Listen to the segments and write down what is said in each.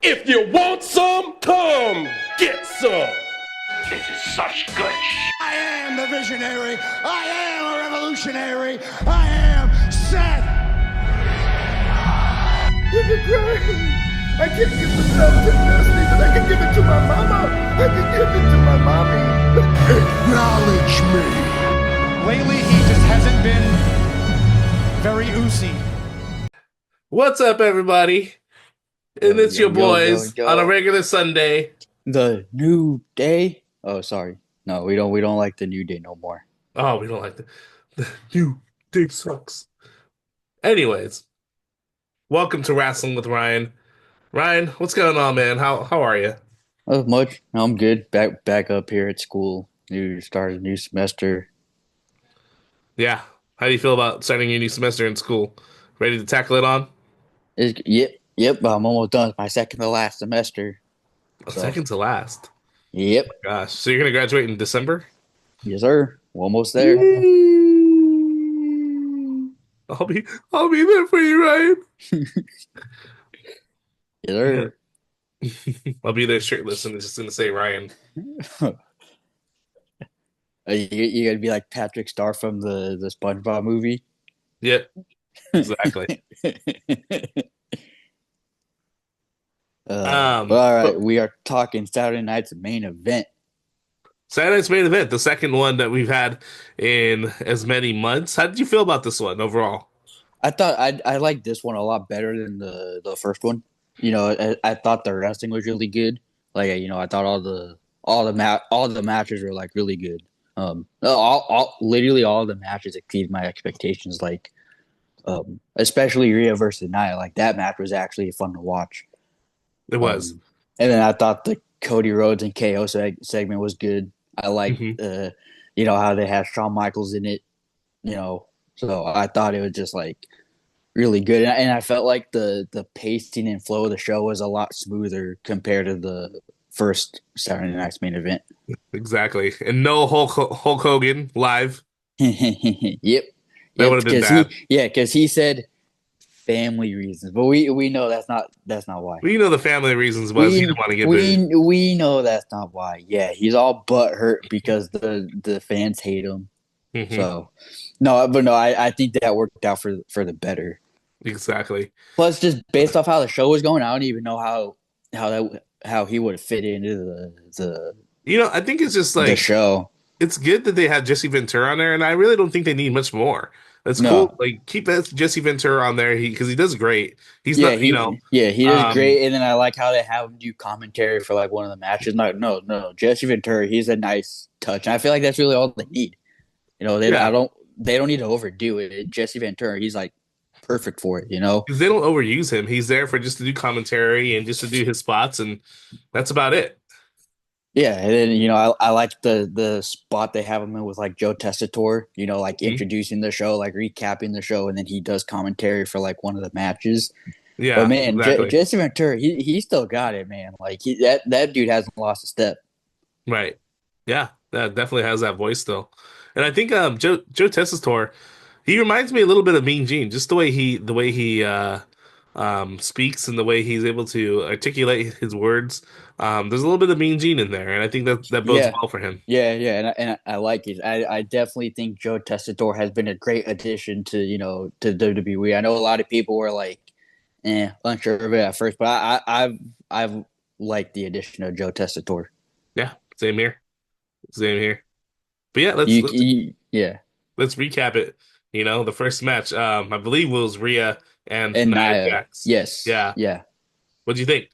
If you want some, come get some. This is such good I am the visionary. I am a revolutionary. I am Seth. Look at crying. I can't give the love to Dusty, but I can give it to my mama. I can give it to my mommy. Acknowledge me. Lately, he just hasn't been very oozy. What's up, everybody? And it's your boys on a regular Sunday. The new day. Oh, sorry. No, we don't like the new day no more. Oh, we don't like the new day sucks. Anyways, welcome to Rasslin with Ryan. Ryan, what's going on, man? How are you? Not much. I'm good. Back up here at school. Started a new semester. Yeah. How do you feel about starting your new semester in school? Ready to tackle it on? Yep. I'm almost done with my second to last semester. Second to last. Yep. Gosh. So you're gonna graduate in December? Yes, sir. We're almost there. I'll be there for you, Ryan. Yes, sir. I'll be there shirtless and just gonna say Ryan. You gotta be like Patrick Star from the SpongeBob movie. Yep. Exactly. All right, we are talking Saturday night's main event. Saturday night's main event, the second one that we've had in as many months. How did you feel about this one overall? I thought I liked this one a lot better than the first one. You know, I thought the wrestling was really good. Like, you know, I thought all the matches were like really good. Literally all the matches exceeded my expectations. Like, especially Rhea versus Nia. Like, that match was actually fun to watch. It was. And then I thought the Cody Rhodes and KO segment was good. I liked, you know, how they had Shawn Michaels in it. You know, so I thought it was just like really good, and I felt like the pacing and flow of the show was a lot smoother compared to the first Saturday night's main event. Exactly, and no Hulk Hogan live. Yep. That would have been bad. Because he said family reasons, but we know that's not why. We know the family reasons was he didn't want to get booed. We know that's not why. Yeah, he's all butthurt because the fans hate him. Mm-hmm. So I think that worked out for the better. Exactly. Plus, just based off how the show was going, I don't even know how he would fit into the. You know, I think it's just like the show. It's good that they had Jesse Ventura on there, and I really don't think they need much more. That's cool. Like, keep that Jesse Ventura on there because he does great. He does great. And then I like how they have him do commentary for like one of the matches. No, Jesse Ventura, he's a nice touch, and I feel like that's really all they need. You know, they don't need to overdo it. Jesse Ventura, he's like perfect for it. You know, because they don't overuse him. He's there for just to do commentary and just to do his spots, and that's about it. Yeah, and then, you know, I like the spot they have him in with like Joe Tessitore, you know, like introducing the show, like recapping the show, and then he does commentary for like one of the matches. Yeah, but man, exactly. Jesse Ventura, he still got it, man. Like that dude hasn't lost a step. Right. Yeah, that definitely has that voice still. And I think Joe Tessitore, he reminds me a little bit of Mean Gene, just the way he speaks and the way he's able to articulate his words. There's a little bit of Mean Gene in there, and I think that bodes well for him. Yeah, and I like it. I definitely think Joe Tessitore has been a great addition to WWE. I know a lot of people were like, unsure of it at first, but I've liked the addition of Joe Tessitore. Yeah, same here. But yeah, let's recap it. You know, the first match, I believe it was Rhea and Nia Jax. Yes. Yeah. What'd you think?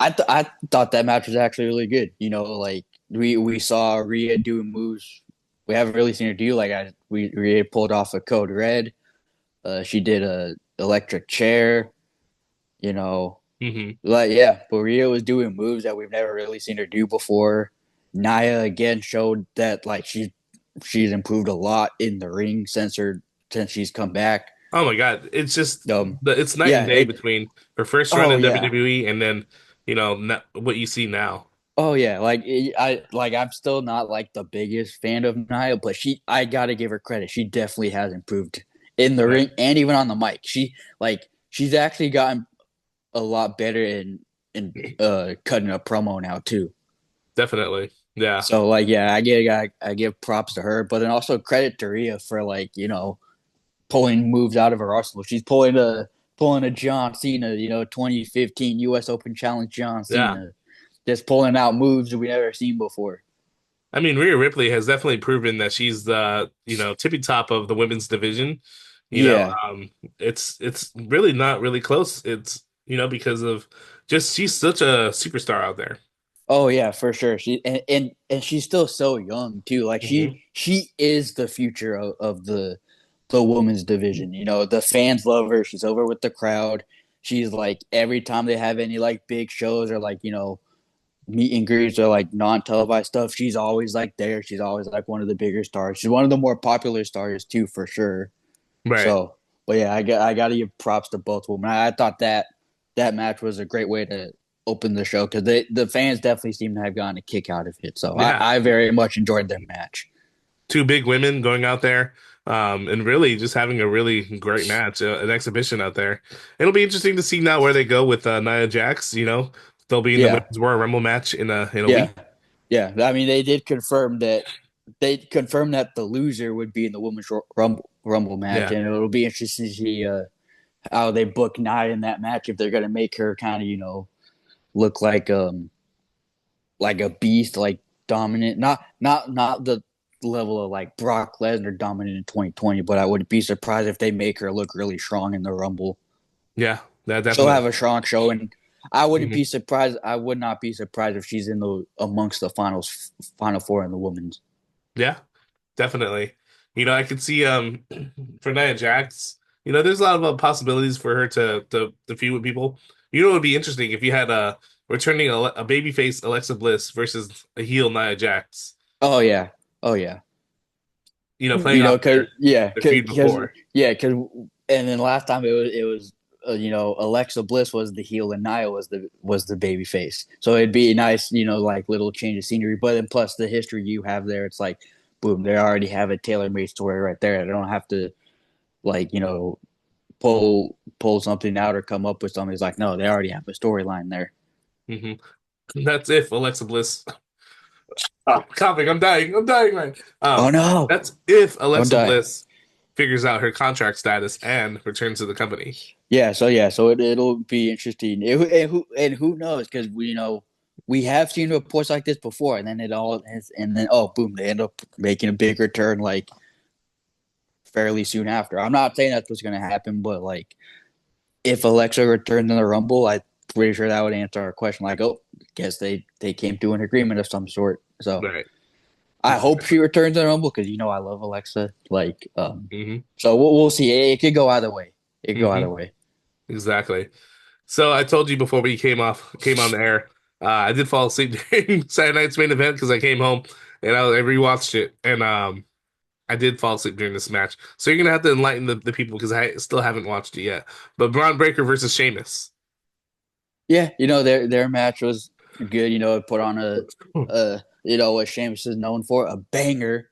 I thought that match was actually really good. You know, like we saw Rhea doing moves we haven't really seen her do. Like Rhea pulled off a Code Red. She did a electric chair. You know, but Rhea was doing moves that we've never really seen her do before. Nia again showed that like she's improved a lot in the ring since she's come back. Oh my God! It's just it's night and day between her first run in WWE and then what you see now. Oh yeah, I'm still not like the biggest fan of Nia, but I gotta give her credit. She definitely has improved in the ring and even on the mic. She's actually gotten a lot better in and cutting a promo now too. Definitely. Yeah. So like, yeah, I give props to her, but then also credit to Rhea for like pulling moves out of her arsenal. She's pulling a John Cena, 2015 U.S. Open Challenge John Yeah. Cena, just pulling out moves that we never seen before. I mean, Rhea Ripley has definitely proven that she's the, tippy top of the women's division. You know, Yeah. it's really not really close. It's, because of just she's such a superstar out there. Oh yeah, for sure. And she's still so young too. Like Hmm. she is the future of the women's division. The fans love her. She's over with the crowd. She's like every time they have any like big shows or like meet and greets or like non televised stuff, she's always like there. She's always like one of the bigger stars. She's one of the more popular stars too, for sure. Right. So, but yeah, I got to give props to both women. I thought that match was a great way to open the show because the fans definitely seem to have gotten a kick out of it. So Yeah. I very much enjoyed their match. Two big women going out there, and really just having a really great match, an exhibition out there. It'll be interesting to see now where they go with Nia Jax. They'll be in the Yeah, Women's Royal Rumble match in a yeah, week. yeah. I mean, they confirmed that the loser would be in the women's rumble match, Yeah. and it'll be interesting to see how they book Nia in that match if they're going to make her kind of look like a beast, like dominant. Not the level of like Brock Lesnar dominant in 2020, but I wouldn't be surprised if they make her look really strong in the Rumble. Yeah. That She'll definitely. have a strong show, and I wouldn't Mhm. be surprised. I would not be surprised if she's in the amongst the final four in the women's. Yeah. Definitely. I could see for Nia Jax, there's a lot of possibilities for her to feud with people. It would be interesting if you had a returning a babyface Alexa Bliss versus a heel Nia Jax. Oh yeah, oh yeah. Playing off Cause yeah, their feud cause before. yeah, cause and then last time it was Alexa Bliss was the heel and Nia was the baby face. So it'd be nice, like little change of scenery. But then plus the history you have there, it's like boom, they already have a tailor made story right there. They don't have to like pull something out or come up with something. It's like no, they already have a storyline there. Hmm. That's if Alexa Bliss. Oh, coughing. I'm dying. I'm dying, man. Oh no, That's if don't Alexa die. Bliss figures out her contract status and returns to the company. So it'll be interesting. And who knows? Because we have seen reports like this before, and then and then oh boom, they end up making a big return like fairly soon after. I'm not saying that's what's going to happen, but like if Alexa returned in the Rumble, I'm pretty sure that would answer our question. Like, oh, guess they came to an agreement of some sort. So Right. I hope she returns in the Rumble because I love Alexa. Like, Hmm. so we'll see. It could go either way. It could go Hmm. either way. Exactly. So I told you before we came on the air. I did fall asleep during Saturday night's main event because I came home and I rewatched it, and I did fall asleep during this match. So you're gonna have to enlighten the people because I still haven't watched it yet. But Braun Breaker versus Sheamus. Yeah, their match was good. It put on a what Sheamus is known for, a banger.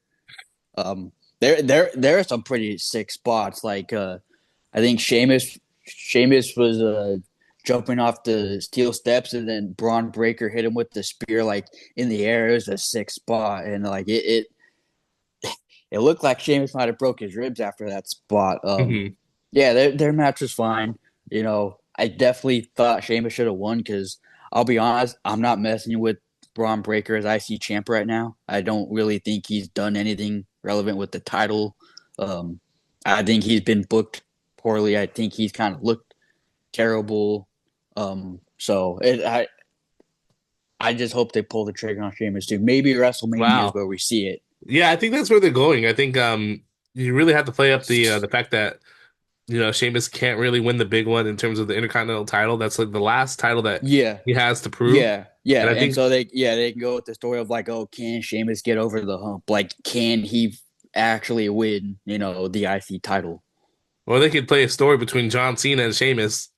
There are some pretty sick spots. Like I think Sheamus was jumping off the steel steps, and then Braun Breaker hit him with the spear like in the air. It was a sick spot, and like it looked like Sheamus might have broke his ribs after that spot. Hmm. Yeah, their match was fine. I definitely thought Sheamus should have won because I'll be honest, I'm not messing with Braun Breaker as IC champ right now. I don't really think he's done anything relevant with the title. Um, I think he's been booked poorly. I think he's kind of looked terrible. I just hope they pull the trigger on Sheamus too. Maybe WrestleMania is Wow. where we see it. Yeah, I think that's where they're going. I think you really have to play up the fact that Sheamus can't really win the big one in terms of the Intercontinental title. That's like the last title that Yeah, he has to prove. yeah, And I and think, so they can go with the story of like, oh, can Sheamus get over the hump? Like, can he actually win? The IC title. or they could play a story between John Cena and Sheamus.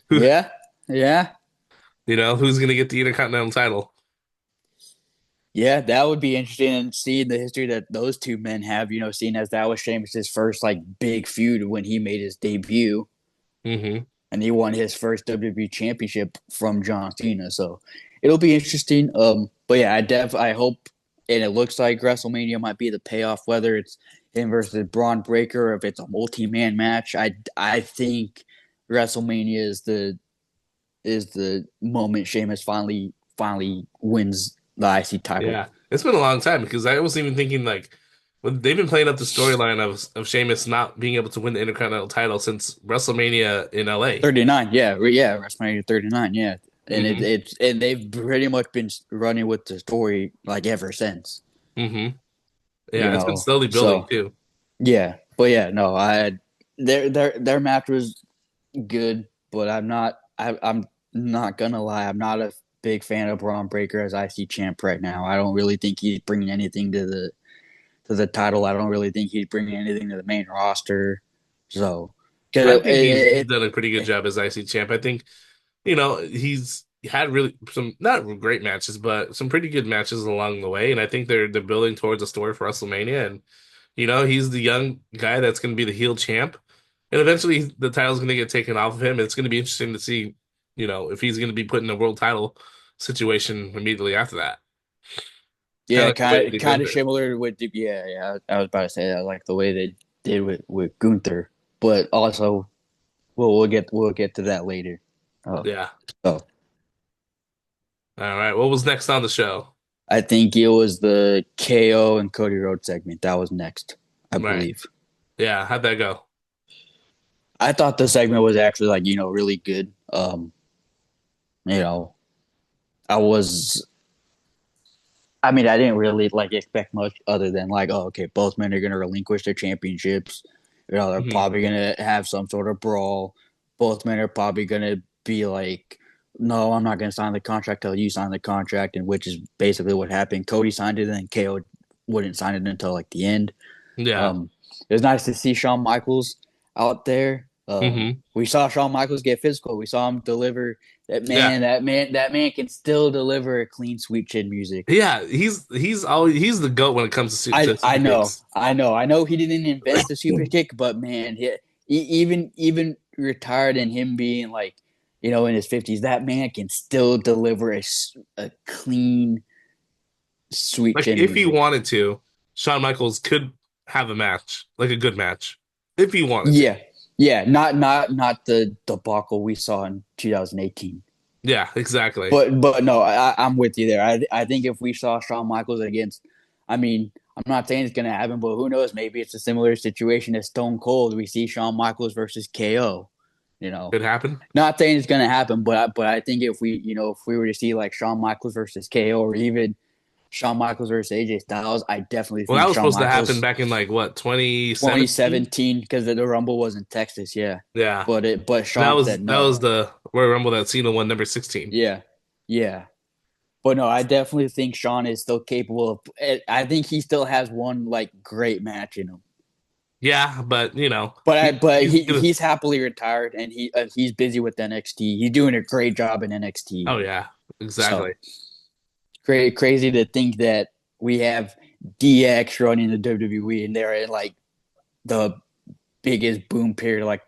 Who, Yeah, yeah, who's gonna get the Intercontinental title? yeah. That would be interesting and seeing the history that those two men have. Seeing as that was Sheamus's first like big feud when he made his debut. Hmm. and he won his first WWE championship from John Cena. So it'll be interesting. But yeah, I hope, and it looks like WrestleMania might be the payoff, whether it's him versus Braun Breaker or if it's a multi-man match. I think WrestleMania is the moment Sheamus finally wins the IC title. Yeah, it's been a long time because I was even thinking like when they've been playing up the storyline of Sheamus not being able to win the Intercontinental title since WrestleMania in LA. 39, yeah, WrestleMania 39, yeah. And Hmm. and they've pretty much been running with the story like ever since, Hmm. you Yeah, it's been know. slowly building So too. yeah, but yeah, no, their match was good, but I'm not gonna lie, I'm not a big fan of Braun Breaker as IC champ right now. I don't really think he's bringing anything to the title. I don't really think he's bringing anything to the main roster. So, I because think he's done a pretty good job as IC champ. I think he's had really some not great matches, but some pretty good matches along the way, and I think they're building towards a story for WrestleMania. And he's the young guy that's going to be the heel champ, and eventually the title's going to get taken off of him. It's going to be interesting to see, if he's going to be put in a world title situation immediately after that. Kind of yeah, like the way they did kind of Gunther. similar with yeah. I was about to say that, like the way they did with Gunther, but also we'll get to that later. Oh, Yeah. so All right. What was next on the show? I think it was the KO and Cody Rhodes segment that was next, I Right. believe. Yeah. How'd that go? I thought the segment was actually like really good. You know, I was I mean, I didn't really like expect much other than like, oh, okay, both men are going to relinquish their championships. They're Hmm. probably going to have some sort of brawl. Both men are probably going to be like, no, I'm not going to sign the contract till you sign the contract, and which is basically what happened. Cody signed it, and then KO wouldn't sign it until like the end. Yeah. It was nice to see Shawn Michaels out there. Hmm. We saw Shawn Michaels get physical. We saw him deliver. Yeah. That man can still deliver a clean, sweet chin music. Yeah. He's the GOAT when it comes to super kicks. I know. He didn't invent the super kick, but man, even retired and him being like, in his 50s, that man can still deliver a clean, sweet Like chin if he music. wanted to, Shawn Michaels could have a match, like a good match, if he wanted to. Yeah, yeah. Not the debacle we saw in 2018. Yeah, exactly. But no, I'm with you there. I think if we saw Shawn Michaels against, I mean, I'm not saying it's gonna happen, but who knows? Maybe it's a similar situation as Stone Cold. We see Shawn Michaels versus KO. You know, Could happen. not saying it's gonna happen, but I think if we if we were to see like Shawn Michaels versus KO or even Shawn Michaels versus AJ Styles, I definitely Well, that think was Shawn supposed to happen Michaels back in like what, 2017? 2017 because the Rumble was in Texas, yeah. Yeah. But And that Shawn was said that was no. the Royal Rumble that Cena won number 16. Yeah, yeah. But no, I definitely think Sean is still capable of. I think he still has one like great match in him. Yeah, but But he's gonna. he's happily retired and he's busy with NXT. He's doing a great job in NXT. Oh yeah, So exactly. crazy to think that we have DX running the WWE and they're in like the biggest boom period like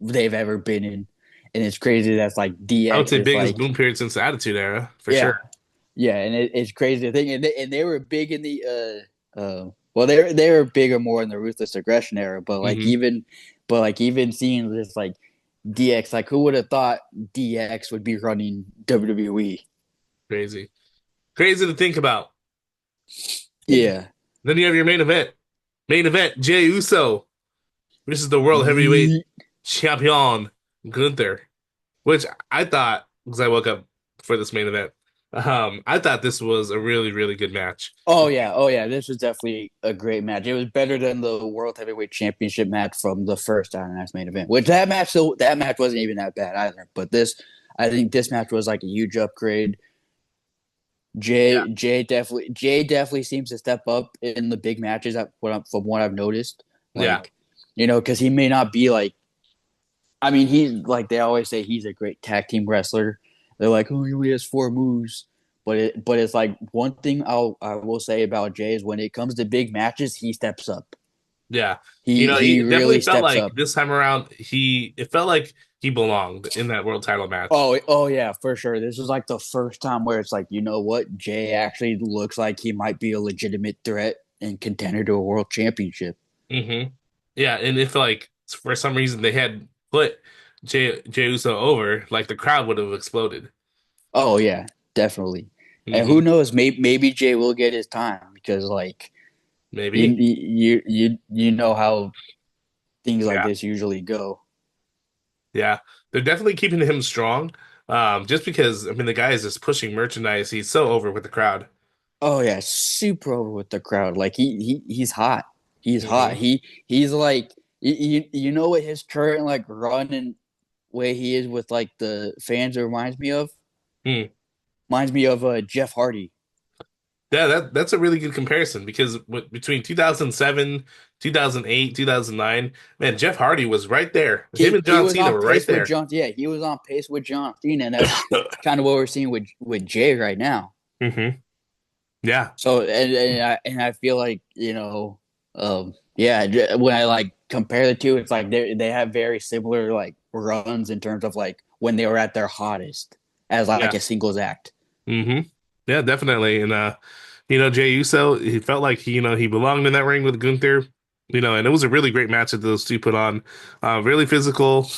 they've ever been in, and it's crazy that's like I would DX say is biggest like boom period since the Attitude Era for yeah. sure. Yeah, and it's crazy to think, and they were big in the well, they were bigger more in the ruthless aggression era, Hmm. but like even seeing this like DX, like who would have thought DX would be running WWE? Crazy, crazy to think about. Yeah, Then you have your main event. Main event: Jey Uso. This is the World Heavyweight Champion Gunther, which I thought because I woke up for this main event. I thought this was a really, really good match. oh yeah, this was definitely a great match. It was better than the World Heavyweight Championship match from the first Iron Man's main event, which that match wasn't even that bad either. But I think this match was like a huge upgrade. Yeah. Jay definitely seems to step up in the big matches from what I've noticed. Yeah. Like, because he may not be like, I mean, he's like they always say he's a great tag team wrestler. They're like, oh, he only has 4 moves, but it's like one thing I will say about Jay is when it comes to big matches, he steps up. Yeah. He He really definitely felt steps like up. this time around, it felt like he belonged in that world title match. Oh yeah, for sure. This was like the first time where it's like, you know what, Jay actually looks like he might be a legitimate threat and contender to a world championship. Hmm. Yeah, and if like for some reason they had put Jey Uso over, like the crowd would have exploded. Oh yeah, definitely. And who Hmm. knows, maybe Jay will get his time because like Maybe. you know how things like Yeah. this usually go. Yeah. They're definitely keeping him strong. Just because I mean the guy is just pushing merchandise. He's so over with the crowd. Oh yeah, super over with the crowd. Like he's hot. He's hot. Hmm. He's like you know what his current like run and way he is with like the fans reminds me of? Hmm. Reminds me of Jeff Hardy. Yeah, that's a really good comparison because between 2007, 2008, 2009, man, Jeff Hardy was right there. Him and He John was Cena on were right pace with there. John. Yeah, he was on pace with John Cena, and that's kind of what we're seeing with Jay right now. Hmm. Yeah. So and I feel like yeah, when I like compare the two, it's like they have very similar like runs in terms of like when they were at their hottest as like Yeah. a singles act. Hmm. Yeah, definitely. And Jey Uso, he felt like he belonged in that ring with Gunther. And it was a really great match that those two put on. Really physical,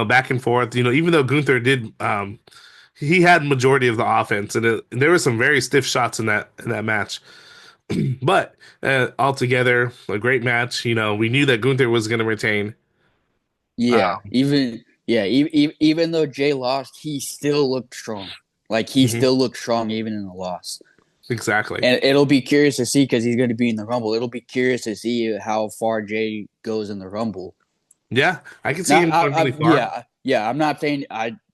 back and forth. Even though Gunther did he had majority of the offense and there were some very stiff shots in that match. But altogether, a great match. We knew that Gunther was going to retain. Yeah, Um, even though Jay lost, he still looked strong. Like he mhm, still looked strong even in the loss. exactly. And it'll be curious to see because he's going to be in the Rumble. It'll be curious to see how far Jay goes in the Rumble. Yeah, I can see Not, him going really far. yeah. I'm not saying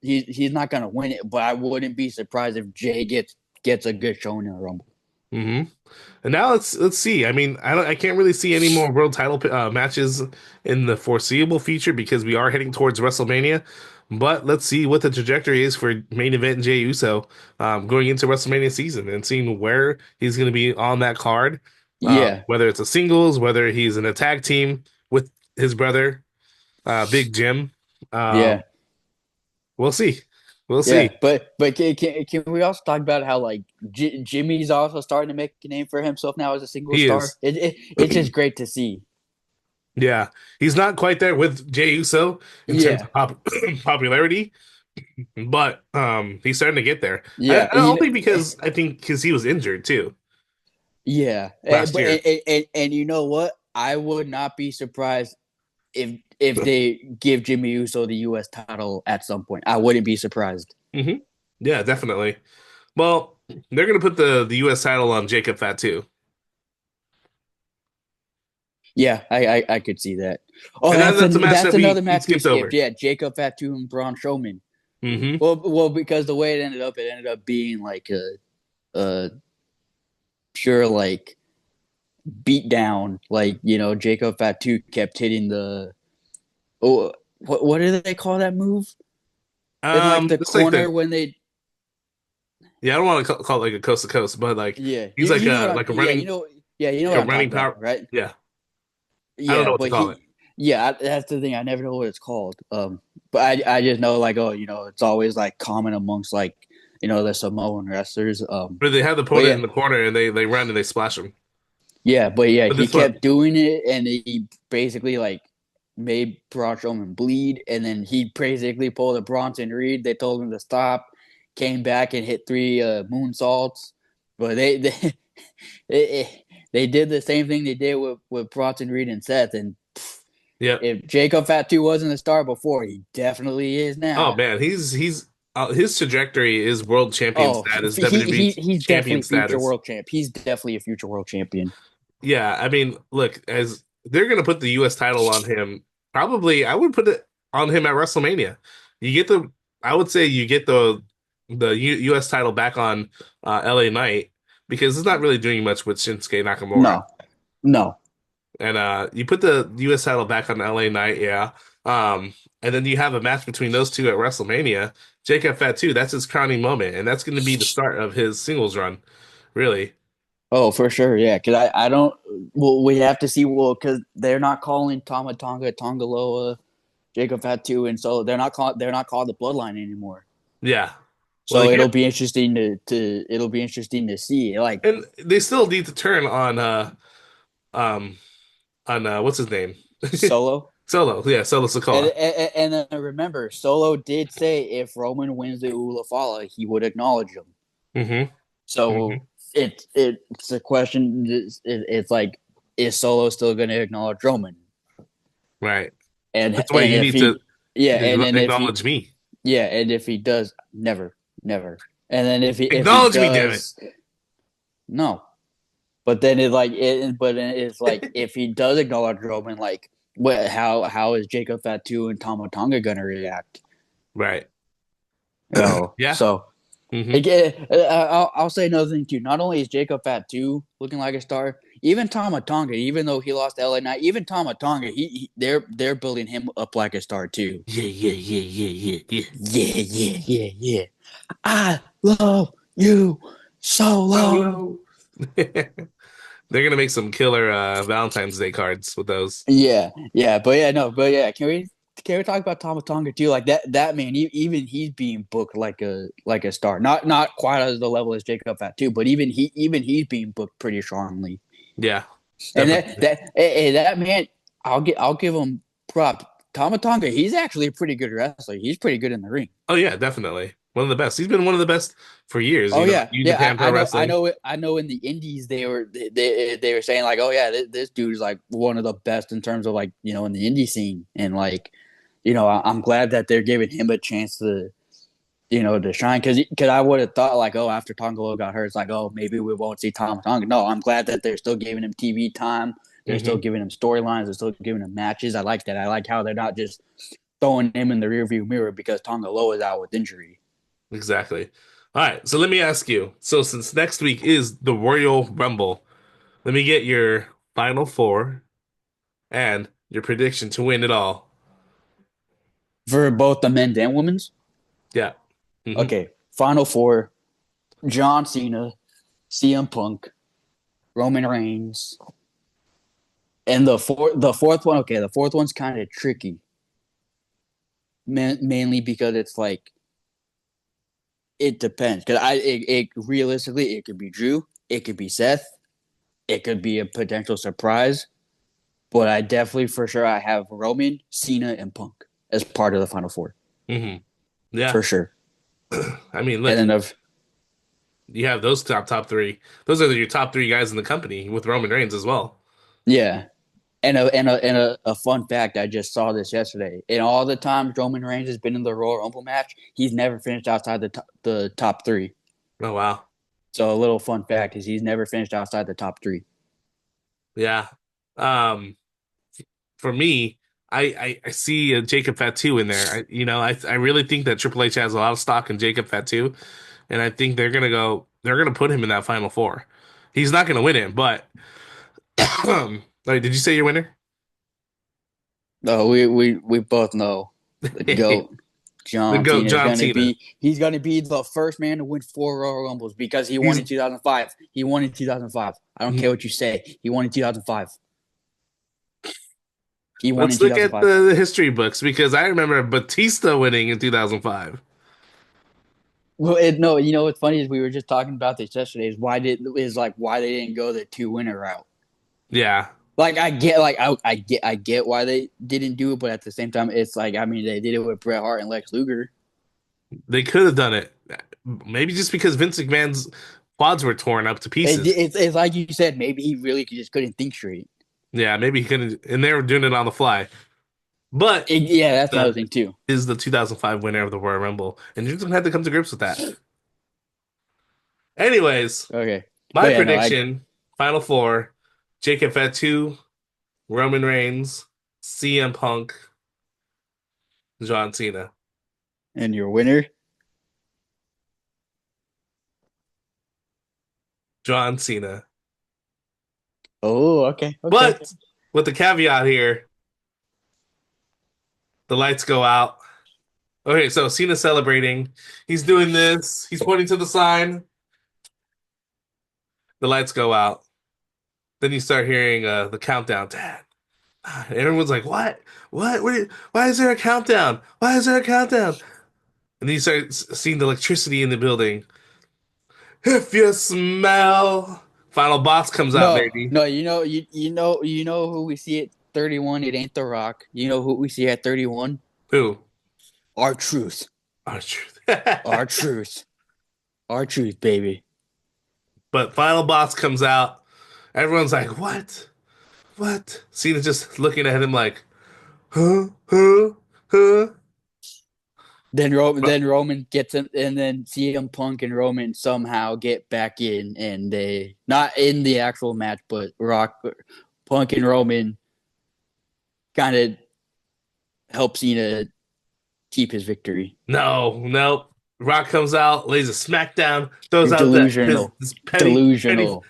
he's not going to win it, but I wouldn't be surprised if Jay gets a good showing in the Rumble. Hmm. And now let's see. I mean, I can't really see any more world title matches in the foreseeable future because we are heading towards WrestleMania. But let's see what the trajectory is for main event Jey Uso going into WrestleMania season and seeing where he's going to be on that card. Yeah, Whether it's a singles, whether he's in a tag team with his brother, Big Jim. yeah. Um, we'll see. We'll Yeah, see. but can we also talk about how like Jimmy's also starting to make a name for himself now as a single He star? is. It's just great to see. Yeah, he's not quite there with Jey Uso in terms Yeah, of popularity, but he's starting to get there. I, yeah, I don't think because he was injured too yeah. last But year. and you know what? I would not be surprised if they give Jimmy Uso the U.S. title at some point. I wouldn't be surprised. Hmm. Yeah, definitely. Well, they're gonna put the U.S. title on Jacob Fatu, Yeah, I could see that. Oh, and that's a match that's that another we match we skipped skipped. over. Yeah, Jacob Fatu and Braun Strowman. Hmm. Well, because the way it ended up being like a pure like beat down. Like Jacob Fatu kept hitting the what do they call that move in like the It's like corner when they yeah, I don't want to call it like a coast to coast, but like yeah he's like you know a what I'm like a yeah running you know like what a I'm running talking about, power. right? Yeah, I don't Yeah, know what to but call it. that's the thing, I never know what it's called. But I just know like, oh, it's always like common amongst like the Samoan wrestlers. Where they have the But opponent yeah, in the corner and they run and they splash him. but But he this one, kept doing it, and he basically like made Braun Strowman bleed, and then he basically pulled a Bronson Reed. They told him to stop, came back and hit three moonsaults, but they they did the same thing they did with Bronson Reed and Seth. And yeah. if Jacob Fatu wasn't a star before, he definitely is Oh now. man, he's his trajectory is world champion Oh, status, WWE he's champion definitely future status. world champ. He's definitely a future world champion. Yeah, I mean, look, as they're gonna put the U.S. title on him, probably I would put it on him at WrestleMania. You get the, I would say you get the U.S. title back on LA Knight because it's not really doing much with Shinsuke Nakamura. No, no. And you put the U.S. title back on LA Knight, yeah. And then you have a match between those two at WrestleMania. Jacob Fatu, that's his crowning moment, and that's going to be the start of his singles run, really. Oh, for sure, yeah. Because I don't. Well, we have to see. Well, because they're not calling Tama Tonga Tongaloa Jacob Fatu and Solo. They're not called the Bloodline anymore. Yeah. Well, they So it'll can't, be interesting to see. Like and they still need to turn um what's his name? Solo. Solo. Yeah, Solo Sikoa. And then remember, Solo did say if Roman wins the Ulafala, he would acknowledge him. Mm-hmm. So Mm-hmm. it's a question. It's like, is Solo still going to acknowledge Roman? Right. And That's why and you if need to he, yeah, and then if he, acknowledge me. yeah, and if he does, never. And then if he Acknowledge me, damn it. does, no. But then it's like if he does acknowledge Roman, like what? How is Jacob Fatu and Tama Tonga gonna react? Right. Yeah. So Mm-hmm. again, I'll say another thing too. Not only is Jacob Fatu looking like a star, even Tama Tonga, even though he lost to LA Knight, even Tama Tonga, they're building him up like a star too. Yeah, yeah, yeah, yeah, yeah, Yeah. I love you, Solo. yeah. They're gonna make some killer Valentine's Day cards with those. Yeah, but yeah, can we talk about Tama Tonga too? Like that man, even he's being booked like a star. Not quite as the level as Jacob Fatu, but even he's being booked pretty strongly. Yeah, And definitely. that man, I'll give him props. Tama Tonga, he's actually a pretty good wrestler. He's pretty good in the ring. Oh yeah, definitely. One of the best. He's been one of the best for years, Oh yeah, New yeah. Japan Pro Wrestling. I know. In the Indies, they were saying like, oh yeah, this dude's like one of the best in terms of like in the indie scene, and like I'm glad that they're giving him a chance to shine because I would have thought like, oh, after Tongalo got hurt, it's like, oh, maybe we won't see Tom Tonga. No, I'm glad that they're still giving him TV time. They're still Hmm. giving him storylines. They're still giving him matches. I like that. I like how they're not just throwing him in the rearview mirror because Tonga Loa is out with injury. Exactly. All right, so let me ask you. So since next week is the Royal Rumble, let me get your final four and your prediction to win it all. For both the men's and women's. Yeah. Hmm. Okay, Final Four: John Cena, CM Punk, Roman Reigns, and the fourth one. Okay, the fourth one's kind of tricky, mainly because it's like it depends. Because realistically, it could be Drew, it could be Seth, it could be a potential surprise. But I definitely, for sure, I have Roman, Cena, and Punk as part of the Final Four Hmm. Yeah. for sure. I mean, And look, then of you have those top three. Those are your top three guys in the company with Roman Reigns as well. yeah, and a fun fact, I just saw this yesterday. In all the times Roman Reigns has been in the Royal Rumble match, he's never finished outside the top three. Oh wow. So a little fun fact is he's never finished outside the top three. Yeah. Um, for me, I see Jacob Fatu in there. I really think that Triple H has a lot of stock in Jacob Fatu, and I think they're gonna put him in that final four. He's not gonna win it, but like, did you say your winner? No, we both know the The GOAT. John GOAT, Cena is John gonna Cena. be he's gonna be the first man to win 4 Royal Rumbles because he won He's in 2005. He won in 2005. I don't care what you say. He won in 2005. He won in Let's look at 2005. the history books because I remember Batista winning in 2005. Well, no, what's funny is we were just talking about this yesterday. Why they didn't go the two winner route. Yeah, Like I get why they didn't do it, but at the same time, it's like I mean they did it with Bret Hart and Lex Luger. they could have done it. Maybe just because Vince McMahon's quads were torn up to pieces. It's like you said, maybe he really just couldn't think straight. Yeah, maybe he couldn't, and they were doing it on the fly. But Yeah, that's another the thing too. is the 2005 winner of the Royal Rumble, and you're just gonna have to come to grips with that. Anyways, Okay, but my yeah, no, I prediction: Final Four, Jacob Fatu, Roman Reigns, CM Punk, John Cena. and your winner. John Cena. Oh, okay. But with the caveat here, the lights go out. Okay, so Cena's celebrating. He's doing this. He's pointing to the sign. The lights go out. Then you start hearing the countdown. 10, Everyone's like, "What? Why is there a countdown? Why is there a countdown?" And then you start seeing the electricity in the building. If you smell, final boss comes out, No, baby. no, you know who we see at 31. It ain't The Rock. You know who we see at 31? Who? Our truth, Oh, truth. our truth, our truth, baby. But final boss comes out. Everyone's like, "What? What?" Cena's just looking at him like, "Huh? Huh? Huh?" Then Roman gets him, and then CM Punk and Roman somehow get back in, and they not in the actual match, but Punk and Roman kind of help Cena keep his victory. No, no. Rock comes out, lays a smackdown, throws You're out delusional, his penny, delusional.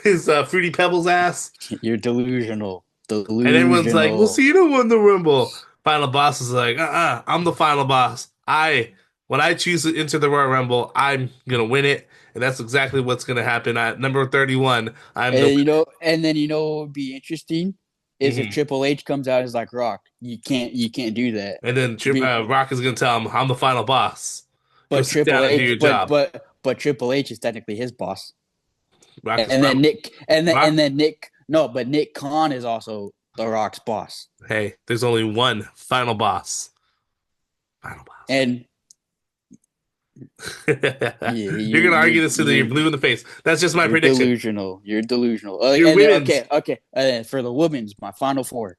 his fruity pebbles ass, You're delusional, and everyone's like, "Well, delusional. Cena won the Rumble." Final boss is like, I'm the final boss. When I choose to enter the Royal Rumble, I'm gonna win it, and that's exactly what's gonna happen. At number 31, I'm the And then what would be interesting is if winner. Triple H comes out and is like, Rock, you can't do that. And then Be, Rock is gonna tell him, "I'm the final boss. Go but sit down and do your job." Triple H is technically his boss. Rock is And then Rock. Nick no, but Nick Khan is also The Rock's boss. Hey, there's only one final boss. Final boss. And You're gonna argue this until you're blue in the face. That's just my you're prediction. delusional. You're delusional. Your And then women's. okay. For the women's, my final four: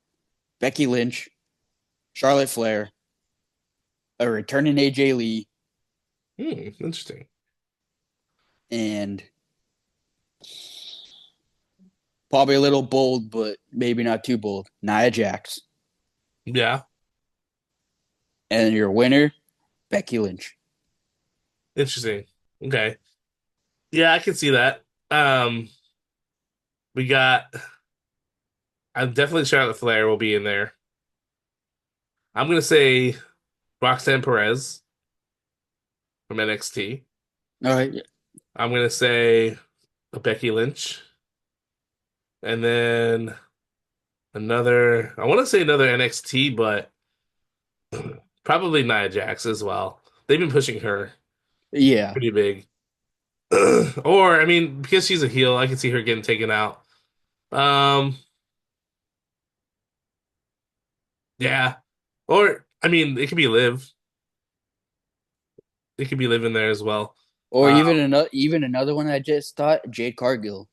Becky Lynch, Charlotte Flair, a returning AJ Lee, Interesting. and probably a little bold, but maybe not too bold, Nia Jax. Yeah, And your winner, Becky Lynch. interesting. Okay. Yeah, I can see that. We got. I'm definitely Charlotte Flair will be in there. I'm gonna say Roxanne Perez from NXT. All right. I'm gonna say Becky Lynch, and then another. I want to say another NXT, but probably Nia Jax as well. They've been pushing her Yeah. pretty big. Or, I mean, because she's a heel, I can see her getting taken out. Um, yeah. Or, I mean, it could be Liv. It could be Liv in there as well. Or Uh, even another one I just thought, Jade Cargill.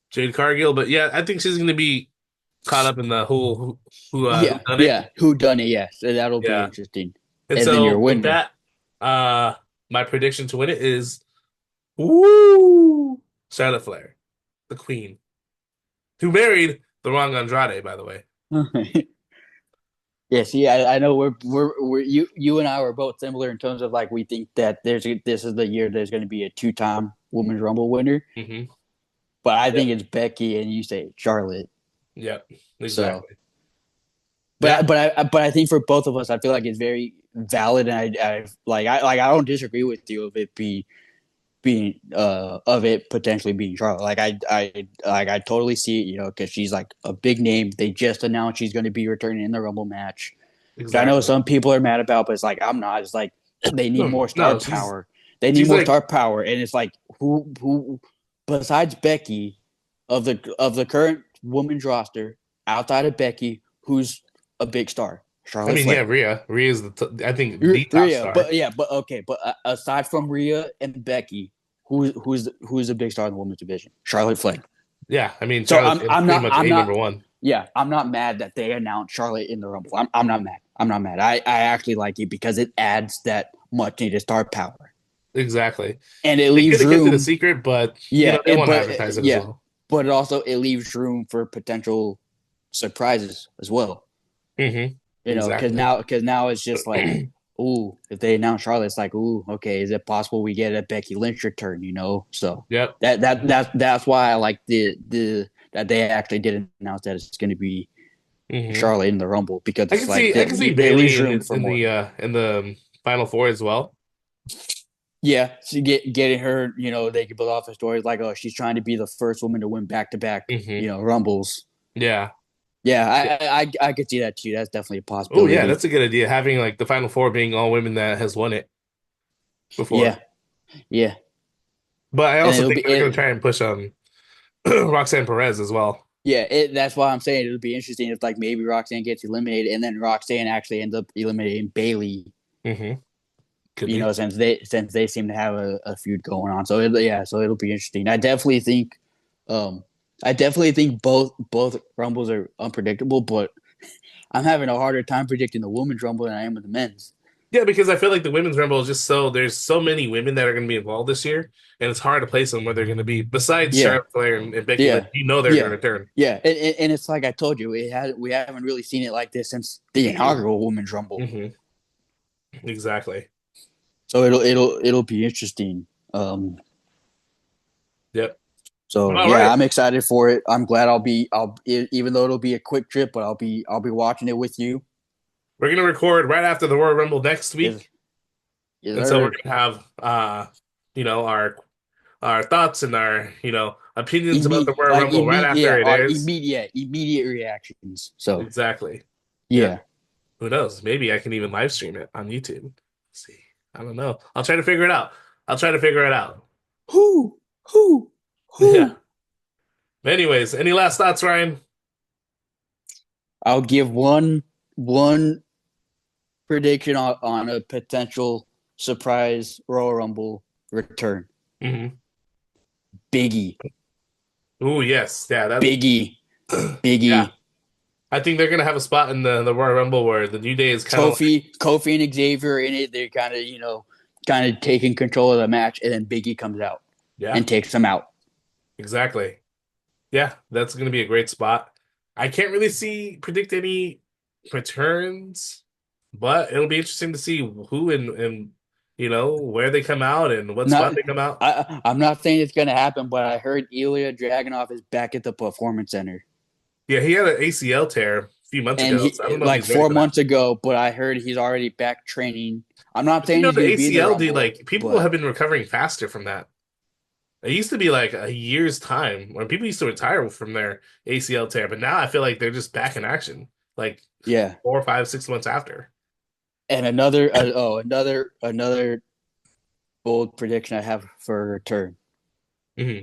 Jade Cargill, but yeah, I think she's going to be caught up in the who Yeah, done it. yeah. Who done it? Yeah, so that'll be Yeah. interesting. And And then so your with winner. that, my prediction to win it is woo Charlotte Flair, the Queen, who married the wrong Andrade, by the way. Yeah, see, I know we're you and I were both similar in terms of like we think that this is the year there's going to be a two-time Women's Rumble winner, Hmm. but I Yep. think it's Becky and you say Charlotte. Yep. So, Exactly. Yeah. but I think for both of us, I feel like it's very valid, and I don't disagree with you of it being of it potentially being Charlotte. I totally see it, because she's like a big name. They just announced she's going to be returning in the Rumble match. Which I know Exactly. some people are mad about, but it's like I'm not. It's like they need more star No, she's power. They need she's more like star power, and it's like who besides Becky of the current women's roster outside of Becky, who's a big star? I Charlotte mean, yeah, Flair. Rhea. Rhea's I think the top Rhea, star. but yeah, but okay, but aside from Rhea and Becky, who's a big star in the women's division? Charlotte Flair. Yeah, I mean So Charlotte's pretty much I'm a not number one. yeah, I'm not mad that they announced Charlotte in the Rumble. I'm not mad. I'm not mad. I actually like it because it adds that much needed star power, Exactly. and it They could leaves have kept it a room. secret, but Yeah, they want to advertise it as well. but it also it leaves room for potential surprises as well. Because Exactly. now it's just like, ooh, if they announce Charlotte, it's like, ooh, okay, is it possible we get a Becky Lynch return? So Yep. that's why I like the that they actually did announce that it's going to be Hmm. Charlotte in the Rumble because it's like I can see they leave Bailey room for more. in the Final Four as well. Yeah, so getting her, they could build off the stories like, oh, she's trying to be the first woman to win back to back, Hmm. Rumbles. Yeah. Yeah, I could see that too. That's definitely a Oh yeah, possibility. that's a good idea. Having like the final four being all women that has won it before. Yeah, yeah, But I and also it'll think be they're going to it. try and push Roxanne Perez as well. Yeah, that's why I'm saying it'll be interesting if like maybe Roxanne gets eliminated and then Roxanne actually ends up eliminating Bailey. Hmm. Could You be. know, since they seem to have a feud going on, so so it'll be interesting. Um, I definitely think both rumbles are unpredictable, but I'm having a harder time predicting the women's rumble than I am with the men's. Yeah, because I feel like the women's rumble is just so there's so many women that are going to be involved this year, and it's hard to place them where they're going to be. Besides Yeah, Charlotte Flair and Becky Lynch, yeah, you know they're going to yeah, return. yeah, and it's like I told you, we haven't really seen it like this since the inaugural women's rumble. Hmm. Exactly. So it'll be interesting. Um, Yep. so All yeah, right. I'm excited for it. I'm glad even though it'll be a quick trip, but I'll be watching it with you. We're going to record right after the Royal Rumble next Yes, week, yes, and so we're sir. going to have our thoughts and our opinions about the Royal Rumble right after it Our airs. immediate reactions. So Exactly. Yeah. yeah. Who knows? Maybe I can even live stream it on YouTube. Let's see. I don't know. I'll try to figure it out. I'll try to figure it out. Who who Yeah. who? Anyways, any last thoughts, Ryan? I'll give one prediction on a potential surprise Royal Rumble return. Hmm. Biggie, Oh yes, yeah, Biggie, yeah. Biggie. I think they're gonna have a spot in the Royal Rumble where the New Day is kind of like, Kofi and Xavier in it. They're kind of taking control of the match, and then Biggie comes out yeah, and takes them out. exactly. Yeah, that's gonna be a great spot. I can't really predict any returns, but it'll be interesting to see who and where they come out and what spot Not, they come out. I'm not saying it's gonna happen, but I heard Ilya Dragunov is back at the Performance Center, Yeah, he had an ACL tear a few months and ago, he so I don't know if like he's ready four for that. months ago. But I heard he's already back training. I'm not But saying he's the gonna be in the ACL, dude, Rumble, like people but have been recovering faster from that. It used to be like a year's time when people used to retire from their ACL tear, but now I feel like they're just back in action, like yeah. 4, 5, 6 months after. And another bold prediction I have for a return: Hmm.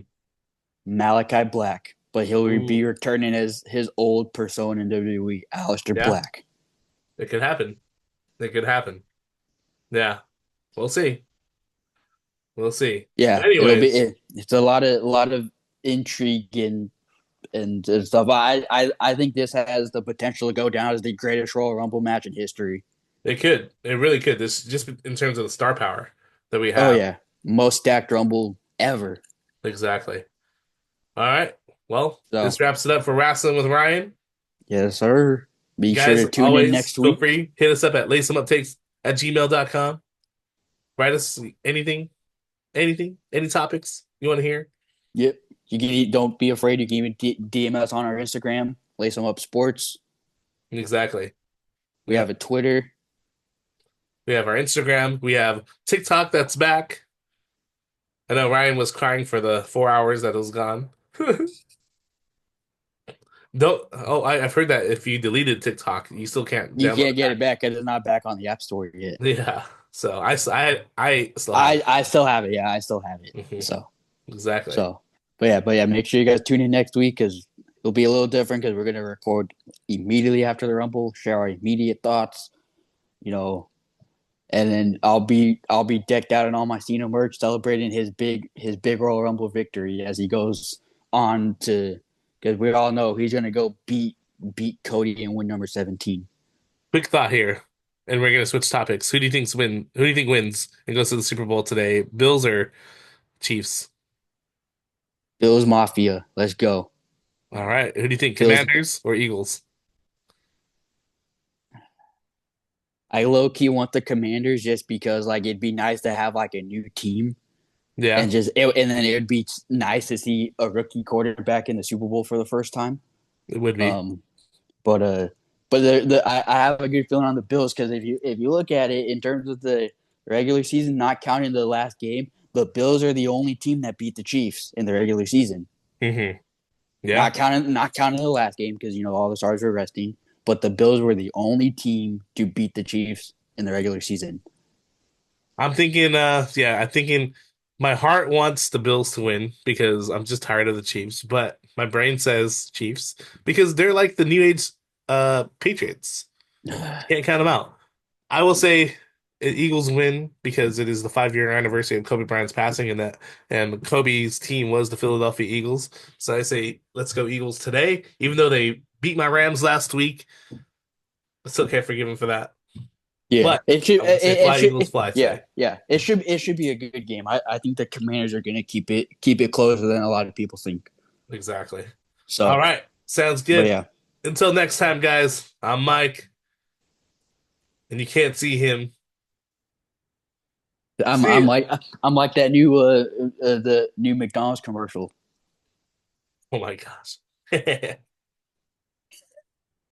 Malachi Black, but he'll be Ooh, returning as his old persona in WWE, Aleister yeah, Black. it could happen. It could happen. Yeah, we'll see. We'll see. Yeah, Anyways, it's a lot of intrigue and stuff. I think this has the potential to go down as the greatest Royal Rumble match in history. it could. It really could. This just in terms of the star power that we Oh have. yeah, most stacked Rumble ever. Exactly. All right. Well, So this wraps it up for Wrestling with Ryan. yes, sir. Be sure Guys, to tune in always next feel week. free. Hit us up at laceemuptakes@gmail.com. Write us any topics you want to hear. Yep. Don't be afraid. You can even DM us on our Instagram, Lace 'em Up Sports. Exactly. We Yeah. have a Twitter. We have our Instagram. We have TikTok that's back. I know Ryan was crying for the 4 hours that it was gone. Don't. Oh, I've heard that if you deleted TikTok, you still can't You download can't it get back. it back because it's not back on the App Store yet. Yeah. So I still have it. I still have it. Yeah, I still have it. Mhm. So Exactly. so, but yeah, make sure you guys tune in next week because it'll be a little different because we're gonna record immediately after the Rumble, share our immediate thoughts, you know, and then I'll be decked out in all my Cena merch, celebrating his big Royal Rumble victory as he goes on to because we all know he's gonna go beat Cody and win number 17. Quick thought here, and we're gonna switch topics. Who do you think wins and goes to the Super Bowl today? Bills or Chiefs? Bills Mafia, let's go. All right. Who do you think? Bills. Commanders or Eagles? I low key want the Commanders just because like it'd be nice to have like a new team Yeah, and then it would be nice to see a rookie quarterback in the Super Bowl for the first time. it would be. Um, but I have a good feeling on the Bills because if you look at it in terms of the regular season, not counting the last game, the Bills are the only team that beat the Chiefs in the regular season. Hmm. Yeah. Not counting the last game because all the stars were resting. But the Bills were the only team to beat the Chiefs in the regular season. I'm thinking, I'm thinking my heart wants the Bills to win because I'm just tired of the Chiefs, but my brain says Chiefs because they're like the new age Patriots. Can't count them out. I will say Eagles win because it is the 5-year anniversary of Kobe Bryant's passing, and Kobe's team was the Philadelphia Eagles. So I say let's go Eagles today, even though they beat my Rams last week. I still can't forgive them for that. Yeah, But I'm gonna say it fly should Eagles fly yeah, today. yeah. It should be a good game. I think the Commanders are going to keep it closer than a lot of people think. Exactly. All So, right. Sounds but good. yeah, Until next time, guys, I'm Mike, and you can't see him. I'm See I'm you. like I'm like that new the new McDonald's commercial. Oh my gosh.